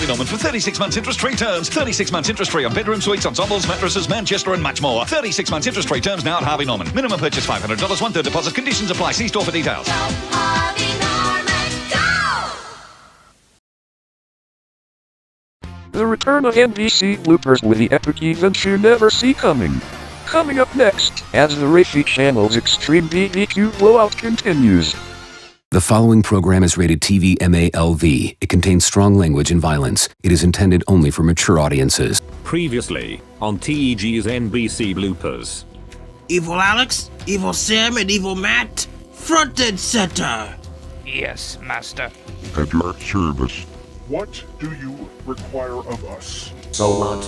Harvey Norman for 36 months interest-free terms. 36 months interest-free on bedroom suites, ensembles, mattresses, Manchester and much more. 36 months interest-free terms now at Harvey Norman. Minimum purchase $500, 1/3 deposit. Conditions apply. See store for details. Go, Harvey Norman, go! The return of NBC bloopers with the epic events you never see coming. Coming up next, as the Rafi Channel's extreme BBQ blowout continues. The following program is rated TV MALV. It contains strong language and violence. It is intended only for mature audiences. Previously on TEG's NBC bloopers. Evil Alex, Evil Sam, and Evil Matt, front and center. Yes, master. At your service. What do you require of us? So what?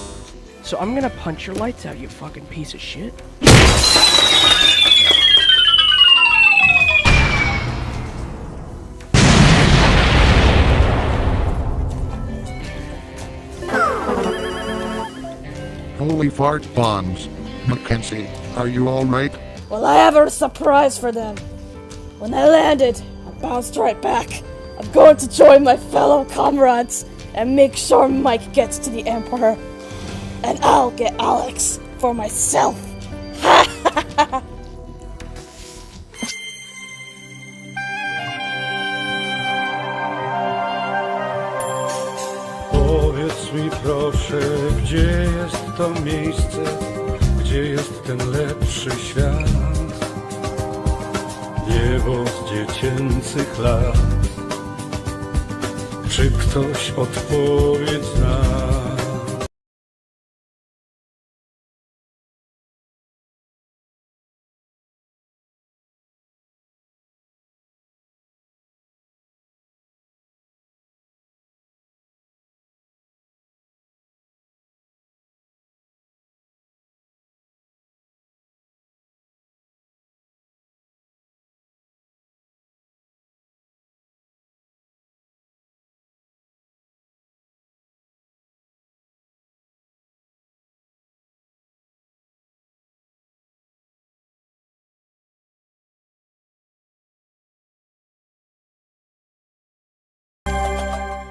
So I'm gonna punch your lights out, you fucking piece of shit. Holy fart bombs. Mackenzie, are you alright? Well, I have a surprise for them. When I landed, I bounced right back. I'm going to join my fellow comrades and make sure Mike gets to the Emperor. And I'll get Alex for myself. Powiedz mi proszę, gdzie jest to miejsce, gdzie jest ten lepszy świat? Niebo z dziecięcych lat. Czy ktoś odpowiedź zna?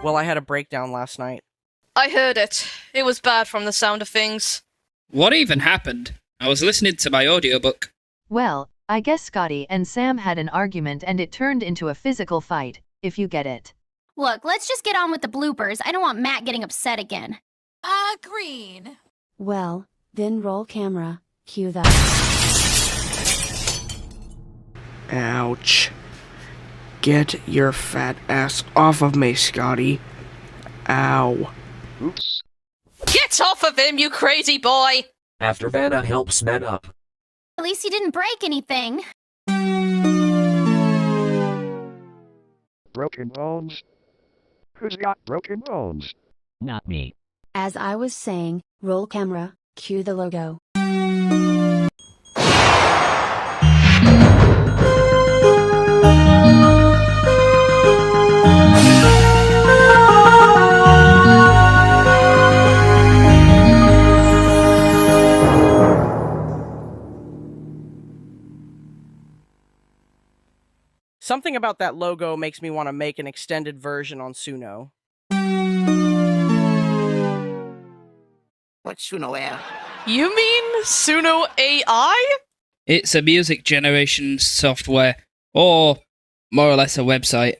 Well, I had a breakdown last night. I heard it. It was bad from the sound of things. What even happened? I was listening to my audiobook. Well, I guess Scotty and Sam had an argument and it turned into a physical fight, if you get it. Look, let's just get on with the bloopers. I don't want Matt getting upset again. Agreed. Well, then roll camera, cue the... Ouch. Get your fat ass off of me, Scotty. Ow. Oops. Get off of him, you crazy boy! After Vanna helps Matt up. At least he didn't break anything. Broken bones? Who's got broken bones? Not me. As I was saying, roll camera, cue the logo. Something about that logo makes me want to make an extended version on Suno. What's Suno Air? You mean Suno AI? It's a music generation software, or more or less a website.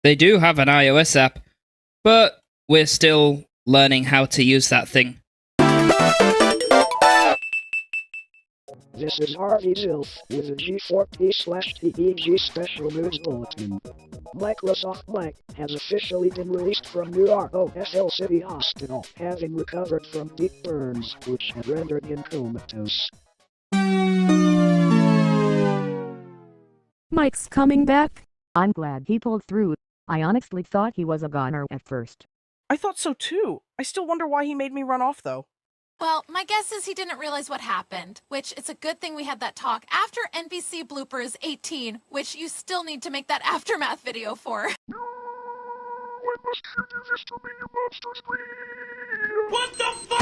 They do have an iOS app, but we're still learning how to use that thing. This is Harvey Norman with a G4P/TEG special news bulletin. Microsoft Mike has officially been released from New ROFL City Hospital, having recovered from deep burns, which had rendered him comatose. Mike's coming back? I'm glad he pulled through. I honestly thought he was a goner at first. I thought so too. I still wonder why he made me run off though. Well, my guess is he didn't realize what happened, which it's a good thing we had that talk after NBC Bloopers 18, which you still need to make that aftermath video for. No! I must hear this to me, you monsters, please! What the fuck?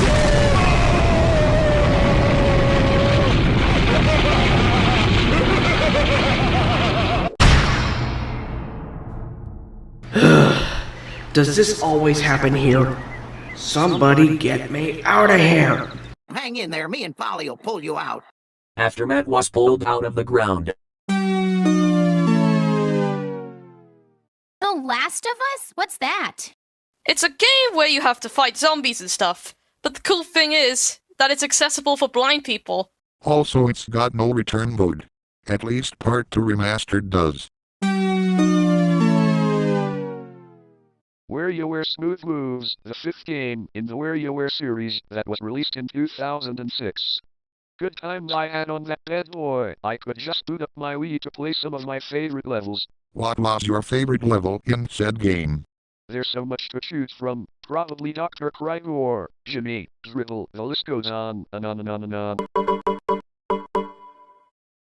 Does this always happen here? Somebody get me out of here! Hang in there, me and Folly will pull you out. After Matt was pulled out of the ground. The Last of Us? What's that? It's a game where you have to fight zombies and stuff. But the cool thing is that it's accessible for blind people. Also, it's got no return mode. At least Part 2 Remastered does. WarioWare Smooth Moves, the fifth game in the WarioWare series that was released in 2006. Good times I had on that bad boy. I could just boot up my Wii to play some of my favorite levels. What was your favorite level in said game? There's so much to choose from. Probably Dr. Krygor, Jimmy, Dribble, the list goes on and on and on and on.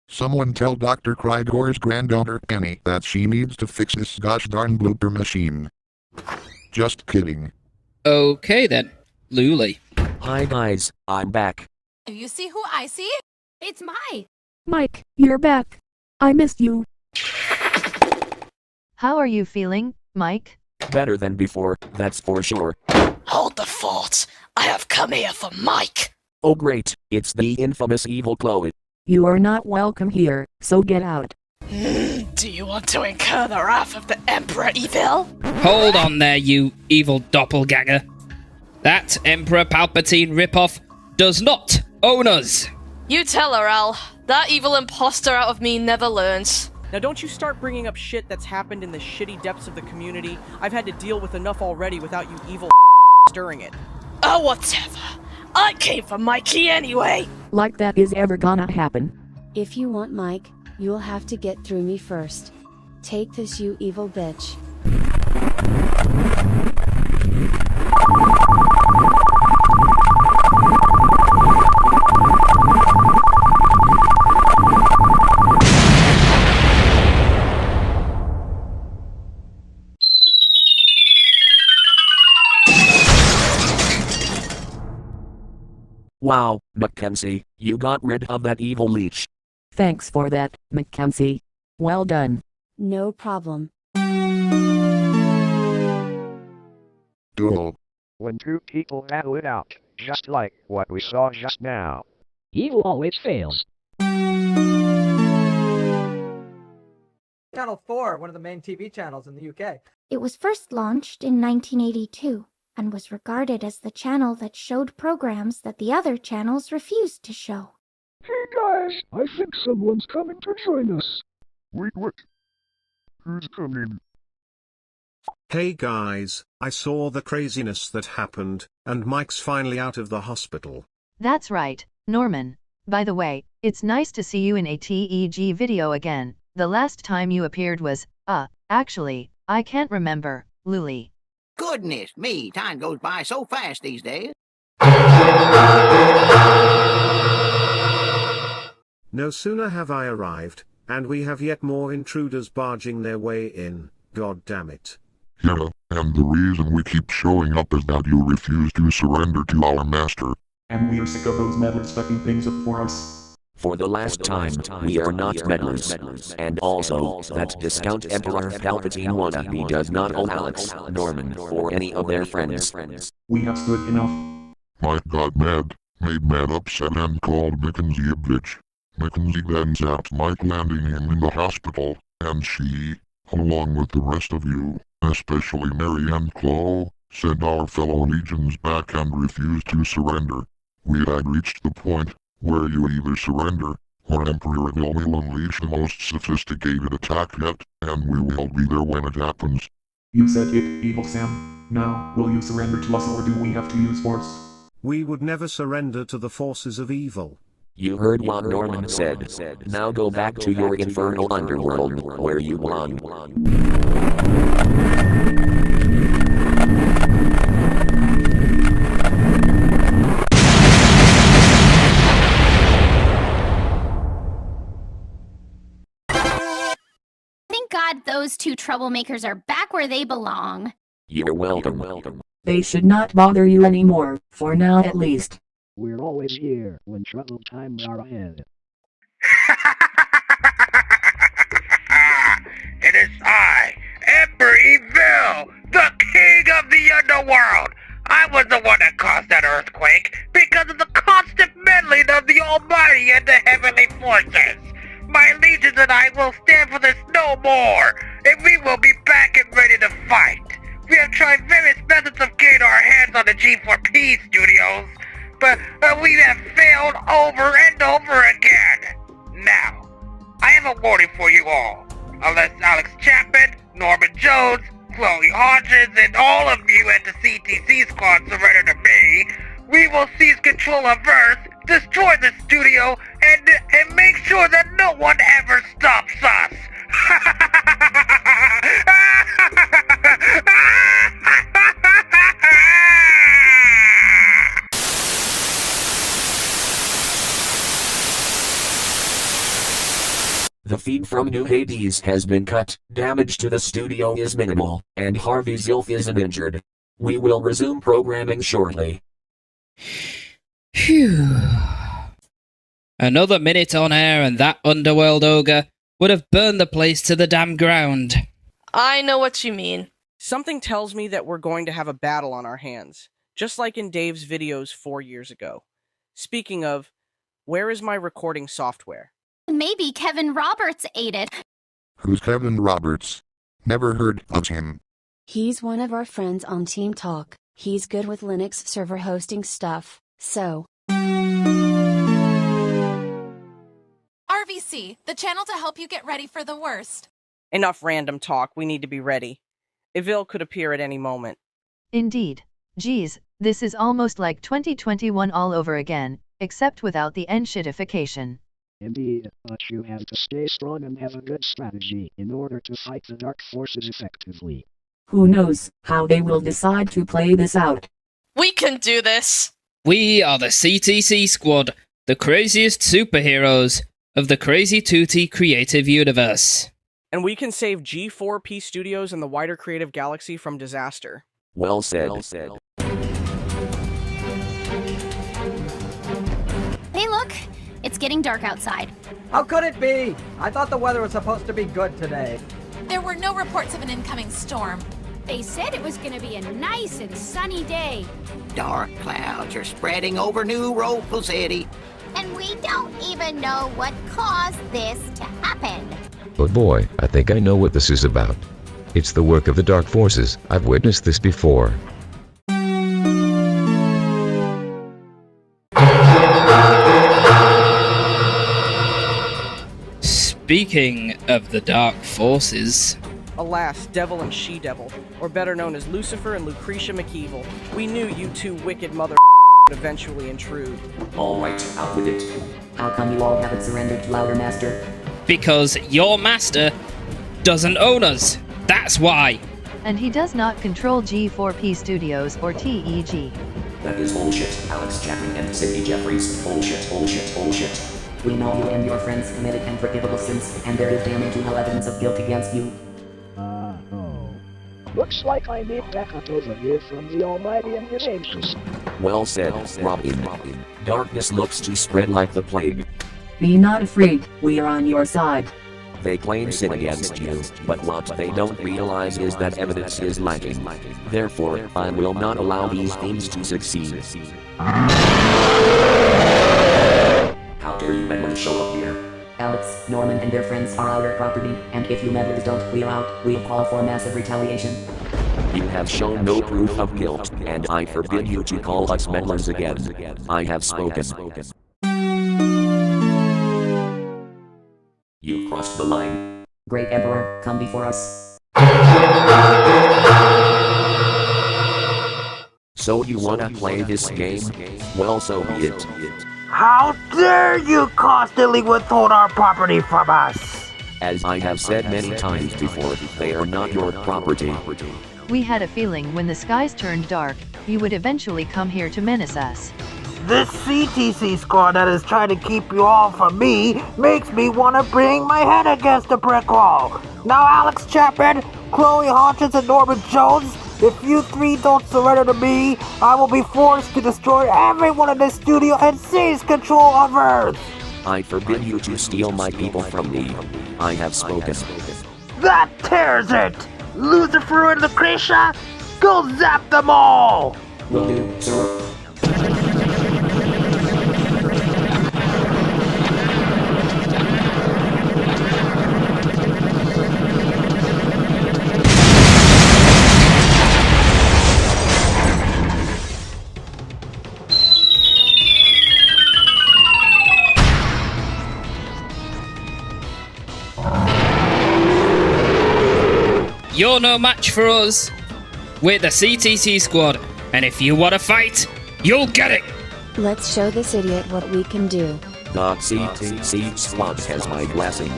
Someone tell Dr. Krygor's granddaughter Penny that she needs to fix this gosh darn blooper machine. Just kidding. Okay then, Luli. Hi guys, I'm back. You see who I see? It's Mike. Mike, you're back. I missed you. How are you feeling, Mike? Better than before, that's for sure. Hold the fort. I have come here for Mike. Oh great, it's the infamous evil Chloe. You are not welcome here, so get out. Do you want to incur the wrath of the Emperor Evil? Hold on there, you evil doppelganger. That Emperor Palpatine ripoff does not own us. You tell her, Al. That evil imposter out of me never learns. Now don't you start bringing up shit that's happened in the shitty depths of the community. I've had to deal with enough already without you evil stirring it. Oh, whatever. I came for Mikey anyway. Like that is ever gonna happen. If you want Mike, you'll have to get through me first. Take this, you evil bitch. Wow, Mackenzie, you got rid of that evil leech. Thanks for that, Mackenzie. Well done. No problem. Duel. When two people battle it out, just like what we saw just now. Evil always fails. Channel 4, one of the main TV channels in the UK. It was first launched in 1982 and was regarded as the channel that showed programs that the other channels refused to show. Hey guys, I think someone's coming to join us. Wait, what? Who's coming? Hey guys, I saw the craziness that happened, and Mike's finally out of the hospital. That's right, Norman. By the way, it's nice to see you in a TEG video again. The last time you appeared was, actually, I can't remember, Luli. Goodness me, time goes by so fast these days. No sooner have I arrived, and we have yet more intruders barging their way in, god damn it. Yeah, and the reason we keep showing up is that you refuse to surrender to our master. And we are sick of those meddlers fucking things up for us. For the last time, we are not meddlers. And also, that discount Emperor Palpatine wannabe does not own Alex, Norman, or any of their friends. We have stood enough. Mike got mad, made Matt upset and called Mackenzie a bitch. Mackenzie then zapped Mike, landing him in the hospital, and she, along with the rest of you, especially Mary and Chloe, sent our fellow legions back and refused to surrender. We had reached the point where you either surrender, or Emperor Evil will unleash the most sophisticated attack yet, and we will be there when it happens. You said it, Evil Sam. Now, will you surrender to us or do we have to use force? We would never surrender to the forces of evil. You heard what Norman said. Now go back to your infernal underworld, where you belong. Thank God those two troublemakers are back where they belong. You're welcome. They should not bother you anymore, for now at least. We're always here when troubled times are ahead. It is I, Emperor Evil, the King Mike, because of the constant meddling of the Almighty and the heavenly forces. My legions and I will stand for this no more, and we will be back and ready to fight. We have tried various methods of getting our hands on the G4P studios, but we have failed over and over again. Now, I have a warning for you all. Unless Alex Chapman, Norman Jones, Chloe Hodges, and all of you at the CTC squad surrender to me, we will seize control of Earth, destroy the studio, and make sure that no one ever stops us. The feed from New Hades has been cut, damage to the studio is minimal, and Harvey Zilf isn't injured. We will resume programming shortly. Phew. Another minute on air and that underworld ogre would have burned the place to the damn ground. I know what you mean. Something tells me that we're going to have a battle on our hands, just like in Dave's videos 4 years ago. Speaking of, where is my recording software? Maybe Kevin Roberts ate it. Who's Kevin Roberts? Never heard of him. He's one of our friends on Team Talk. He's good with Linux server hosting stuff, so. RVC, the channel to help you get ready for the worst. Enough random talk, we need to be ready. Evil could appear at any moment. Indeed. Geez, this is almost like 2021 all over again, except without the N-shitification. Indeed, but you have to stay strong and have a good strategy in order to fight the dark forces effectively. Who knows how they will decide to play this out? We can do this! We are the CTC Squad, the craziest superheroes of the Crazy Tooty creative universe. And we can save G4P Studios and the wider creative galaxy from disaster. Well said. Hey look, it's getting dark outside. How could it be? I thought the weather was supposed to be good today. There were no reports of an incoming storm. They said it was gonna be a nice and sunny day. Dark clouds are spreading over New Rockville City. And we don't even know what caused this to happen. Oh boy, I think I know what this is about. It's the work of the dark forces. I've witnessed this before. Speaking of the dark forces... Alas, Devil and She-Devil, or better known as Lucifer and Lucretia McEvil. We knew you two wicked mother would eventually intrude. Alright, out with it. How come you all haven't surrendered to our master? Because your master doesn't own us. That's why. And he does not control G4P Studios or TEG. That is bullshit, Alex Chapman and Cindy Jeffries. Bullshit. We know you and your friends committed unforgivable sins, and there is damning to no evidence of guilt against you. Looks like I need backup over here from the Almighty and His angels. Well said, Robin. Darkness looks to spread like the plague. Be not afraid, we are on your side. They claim sin against you, but what they don't realize is that evidence is lacking. Therefore, I will not allow these things to succeed. How dare you meddlers show up here? Alex, Norman and their friends are our property, and if you meddlers don't clear out, we'll call for massive retaliation. You have shown no proof of guilt, and I forbid you to call us meddlers again. I have spoken. You crossed the line. Great Emperor, come before us. So you wanna play this game? Well, so be it. How dare you constantly withhold our property from us? As I have said many times before, they are not your property. We had a feeling when the skies turned dark, you would eventually come here to menace us. This CTC squad that is trying to keep you all from me makes me want to bang my head against a brick wall. Now Alex Chapman, Chloe Hodges, and Norman Jones, if you three don't surrender to me, I will be forced to destroy everyone in this studio and seize control of Earth. I forbid you to steal my people from me. I have spoken. That tears it! Lucifer and Lucretia, go zap them all! Will do, sir. you're no match for us. We're the CTC squad, and if you want to fight, you'll get it. Let's show this idiot what we can do. The CTC squad has my blessing.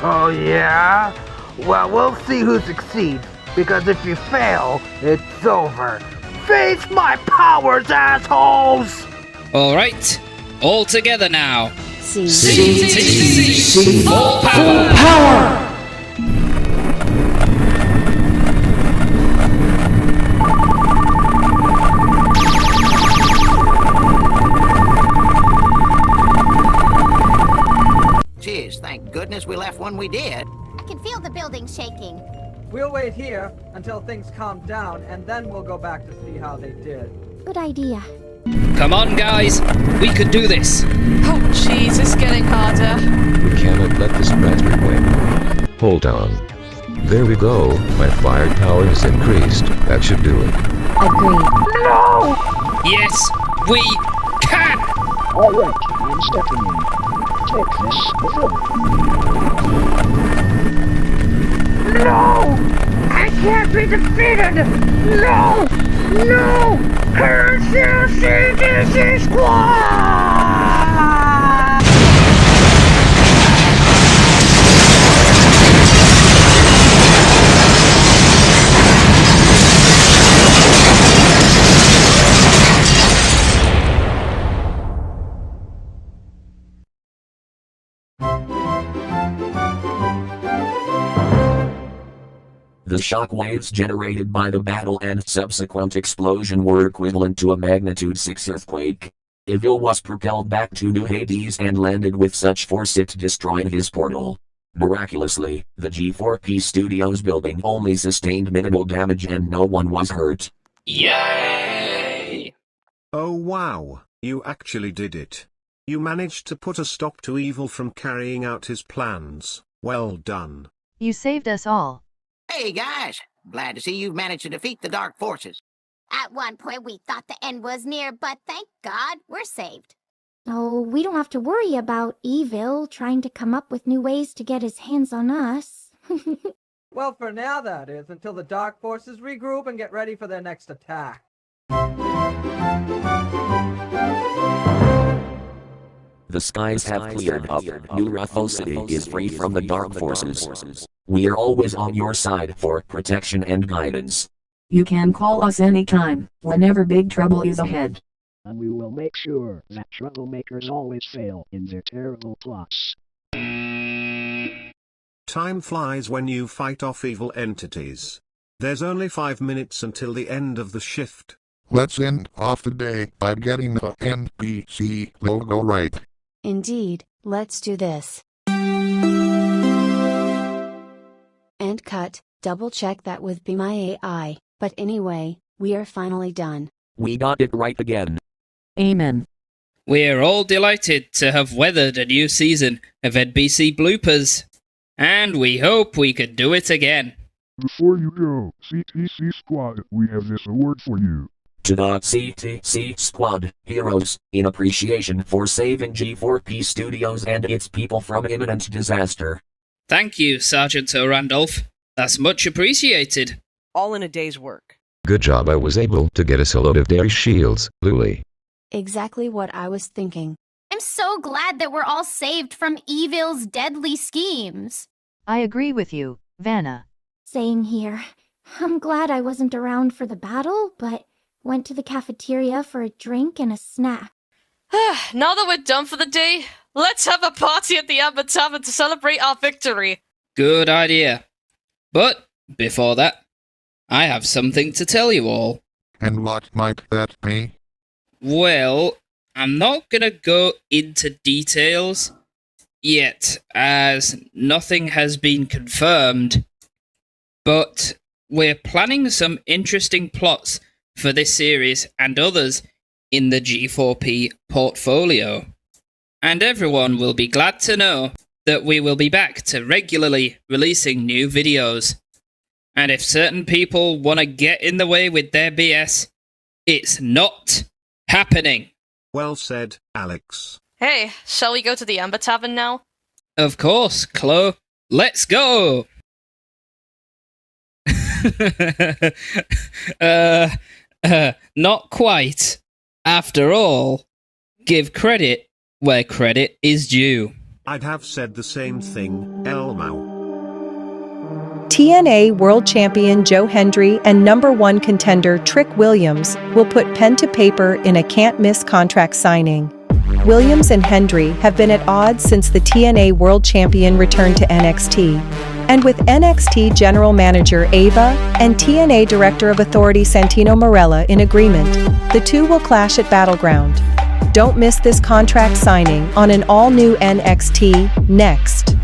Oh yeah? Well, we'll see who succeeds, because if you fail, it's over. Face my powers, assholes! Alright, all together now. CTC Full power! Jeez, thank goodness we left when we did. I can feel the building shaking. We'll wait here until things calm down, and then we'll go back to see how they did. Good idea. Come on, guys. We could do this. Oh, jeez, it's getting harder. We cannot let this bastard win. Hold on. There we go. My firepower has increased. That should do it. Agreed. No! Yes, we can! Alright, I'm stepping in. Take this. No! I can't be defeated! No! No! Curse you, CTC Squad! The shockwaves generated by the battle and subsequent explosion were equivalent to a magnitude 6 earthquake. Evil was propelled back to New Hades and landed with such force it destroyed his portal. Miraculously, the G4P Studios building only sustained minimal damage and no one was hurt. Yay! Oh wow, you actually did it. You managed to put a stop to Evil from carrying out his plans. Well done. You saved us all. Hey guys, glad to see you've managed to defeat the dark forces. At one point, we thought the end was near, but thank God, we're saved. Oh, we don't have to worry about Evil trying to come up with new ways to get his hands on us. Well, for now that is, until the Dark Forces regroup and get ready for their next attack. The skies have cleared up. New Ruffle City is free from the dark forces. We are always on your side for protection and guidance. You can call us anytime, whenever big trouble is ahead. And we will make sure that troublemakers always fail in their terrible plots. Time flies when you fight off evil entities. There's only 5 minutes until the end of the shift. Let's end off the day by getting the NPC logo right. Indeed, let's do this. And cut, double check that with Be My AI, but anyway, we are finally done. We got it right again. Amen. We're all delighted to have weathered a new season of NBC Bloopers, and we hope we could do it again. Before you go, CTC Squad, we have this award for you. To the CTC Squad, heroes, in appreciation for saving G4P Studios and its people from imminent disaster. Thank you, Sergeant O'Randolph. That's much appreciated. All in a day's work. Good job, I was able to get us a load of dairy shields, Luli. Exactly what I was thinking. I'm so glad that we're all saved from Evil's deadly schemes. I agree with you, Vanna. Same here. I'm glad I wasn't around for the battle, but went to the cafeteria for a drink and a snack. Now that we're done for the day, let's have a party at the Amber Tavern to celebrate our victory. Good idea. But, before that, I have something to tell you all. And what might that be? Well, I'm not gonna go into details yet, as nothing has been confirmed, but we're planning some interesting plots for this series and others in the G4P portfolio. And everyone will be glad to know that we will be back to regularly releasing new videos. And if certain people want to get in the way with their BS, it's not happening. Well said, Alex. Hey, shall we go to the Amber Tavern now? Of course, Chloe. Let's go! Not quite. After all, give credit where credit is due. I'd have said the same thing, Elmo. TNA World Champion Joe Hendry and #1 contender Trick Williams will put pen to paper in a can't-miss contract signing. Williams and Hendry have been at odds since the TNA World Champion returned to NXT. And with NXT General Manager Ava and TNA Director of Authority Santino Marella in agreement, the two will clash at Battleground. Don't miss this contract signing on an all-new NXT next.